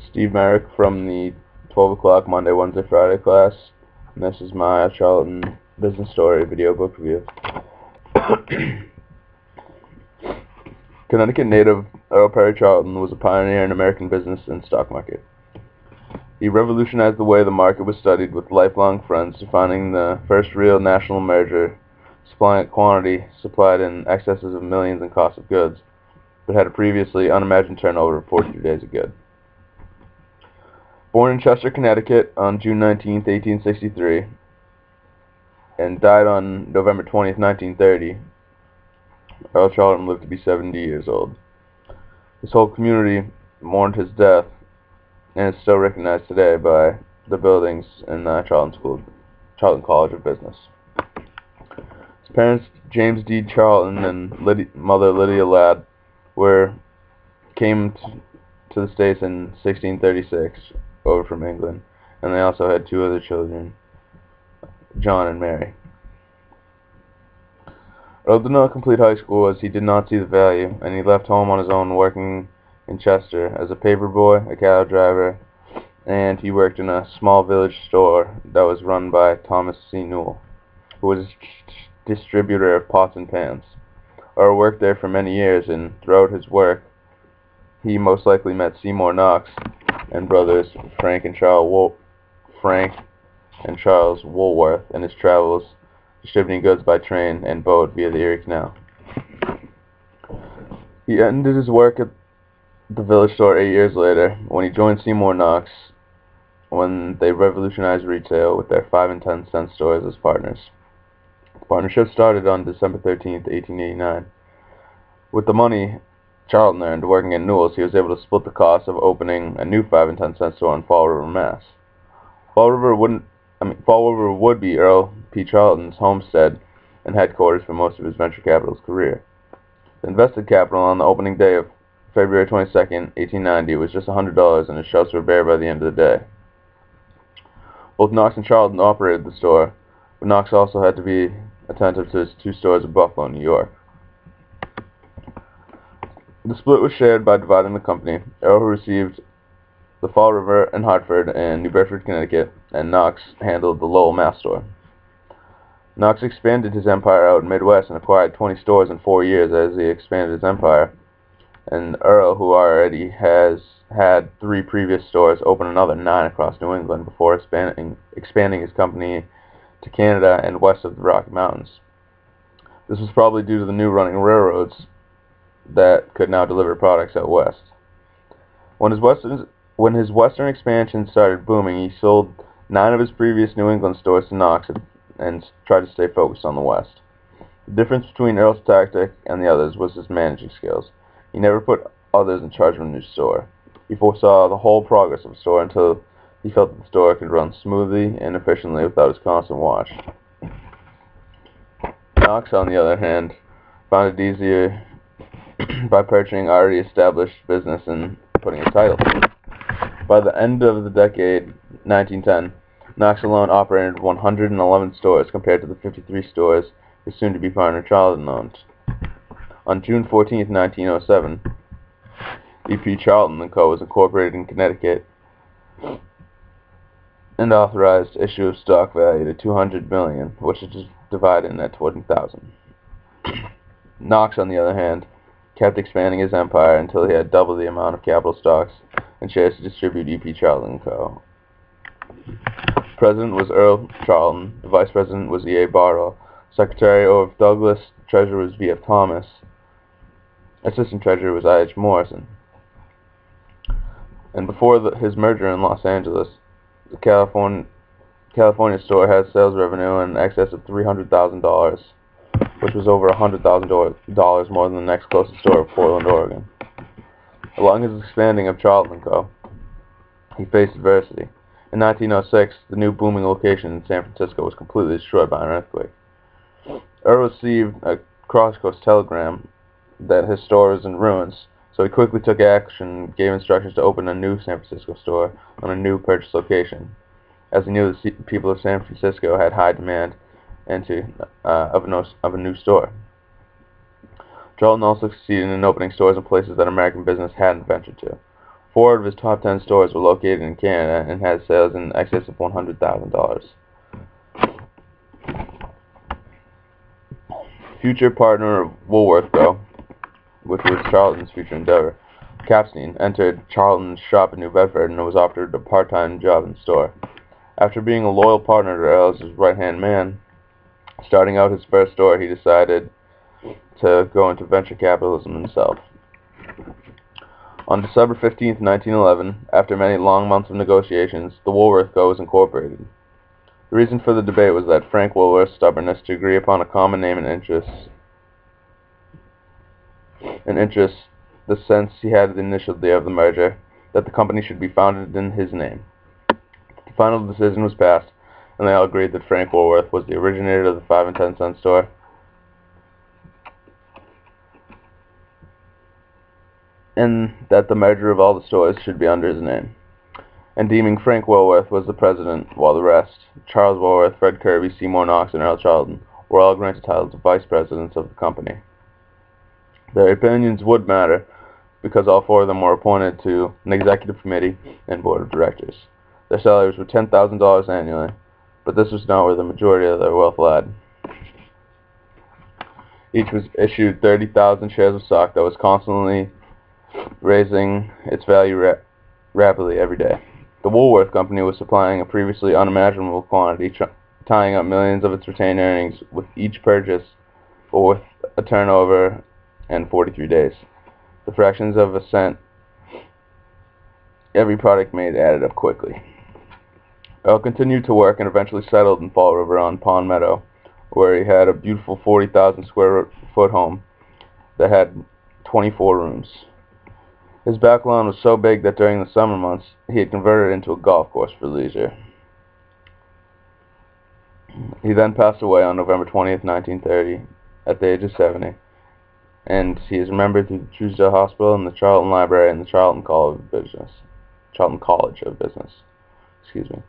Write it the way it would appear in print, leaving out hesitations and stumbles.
Steve Merrick from the 12 o'clock Monday, Wednesday, Friday class. And this is my Charlton Business Story video book review. Connecticut native Earl P. Charlton was a pioneer in American business and stock market. He revolutionized the way the market was studied, with lifelong friends defining the first real national merger, supplying a quantity supplied in excesses of millions in cost of goods, but had a previously unimagined turnover of 42 days of good. Born in Chester, Connecticut on June 19, 1863, and died on November 20, 1930, Earl Charlton lived to be 70 years old. His whole community mourned his death, and is still recognized today by the buildings in Charlton College of Business. His parents, James D. Charlton and mother Lydia Ladd, came to the States in 1636 over from England, and they also had two other children, John and Mary. Earl did not complete high school as he did not see the value, and he left home on his own, working in Chester as a paper boy, a cattle driver, and he worked in a small village store that was run by Thomas C. Newell, who was a distributor of pots and pans. Earl worked there for many years, and throughout his work, he most likely met Seymour Knox and brothers Frank and Charles Woolworth in his travels distributing goods by train and boat via the Erie Canal. He ended his work at the village store 8 years later when he joined Seymour Knox when they revolutionized retail with their 5 and 10 cent stores as partners. The partnership started on December 13, 1889. With the money Charlton earned working at Newell's, he was able to split the cost of opening a new 5 and 10 cent store in Fall River, Mass. Fall River would be Earl P. Charlton's homestead and headquarters for most of his venture capitalist career. The invested capital on the opening day of February 22, 1890 was just $100, and his shelves were bare by the end of the day. Both Knox and Charlton operated the store, but Knox also had to be attentive to his two stores in Buffalo, New York. The split was shared by dividing the company. Earl received the Fall River and Hartford and New Bedford, Connecticut, and Knox handled the Lowell, Mass store. Knox expanded his empire out in Midwest and acquired 20 stores in 4 years as he expanded his empire, and Earl, who already has had 3 previous stores, opened another 9 across New England before expanding his company to Canada and west of the Rocky Mountains. This was probably due to the new running railroads that could now deliver products out west. When his western expansion started booming, he sold 9 of his previous New England stores to Knox and tried to stay focused on the west. The difference between Earl's tactic and the others was his managing skills. He never put others in charge of a new store. He foresaw the whole progress of a store until he felt that the store could run smoothly and efficiently without his constant watch. Knox, on the other hand, found it easier by purchasing already established business and putting a title to it. By the end of the decade, 1910, Knox alone operated 111 stores compared to the 53 stores his soon-to-be partner Charlton owned. On June 14, 1907, E.P. Charlton & Co. was incorporated in Connecticut and authorized issue of stock valued at $200 million, which is divided at 20,000. Knox, on the other hand, kept expanding his empire until he had double the amount of capital stocks and shares to distribute E.P. Charlton & Co. President was Earl Charlton, the Vice President was E.A. Bartle, Secretary O.F. Douglas, Treasurer was V.F. Thomas, Assistant Treasurer was I.H. Morrison. And before his merger in Los Angeles, the California store had sales revenue in excess of $300,000, which was over $100,000 more than the next closest store of Portland, Oregon. Along his expanding of Charlton & Co., he faced adversity. In 1906, the new booming location in San Francisco was completely destroyed by an earthquake. Earl received a cross-coast telegram that his store was in ruins, so he quickly took action and gave instructions to open a new San Francisco store on a new purchase location, as he knew the people of San Francisco had high demand of a new store. Charlton also succeeded in opening stores in places that American business hadn't ventured to. 4 of his top 10 stores were located in Canada and had sales in excess of $100,000. Future partner of Woolworth, though, which was Charlton's future endeavor, Capstein, entered Charlton's shop in New Bedford and was offered a part-time job in the store. After being a loyal partner to Earl as his right-hand man, starting out his first store, he decided to go into venture capitalism himself. On December 15, 1911, after many long months of negotiations, the Woolworth Co. was incorporated. The reason for the debate was that Frank Woolworth's stubbornness to agree upon a common name and interests, the sense he had the initial day of the merger, that the company should be founded in his name. The final decision was passed, and they all agreed that Frank Woolworth was the originator of the 5 and 10 cent store, and that the merger of all the stores should be under his name, and deeming Frank Woolworth was the president, while the rest, Charles Woolworth, Fred Kirby, Seymour Knox, and Earl Charlton, were all granted titles of vice presidents of the company. Their opinions would matter, because all 4 of them were appointed to an executive committee and board of directors. Their salaries were $10,000 annually, but this was not where the majority of their wealth lay. Each was issued 30,000 shares of stock that was constantly raising its value rapidly every day. The Woolworth Company was supplying a previously unimaginable quantity, tying up millions of its retained earnings with each purchase, but with a turnover in 43 days. The fractions of a cent every product made added up quickly. Earl continued to work and eventually settled in Fall River on Pond Meadow, where he had a beautiful 40,000 square foot home that had 24 rooms. His back lawn was so big that during the summer months he had converted it into a golf course for leisure. He then passed away on November 20th, 1930, at the age of 70, and he is remembered through the Truesdale Hospital and the Charlton Library and the Charlton College of Business. Excuse me.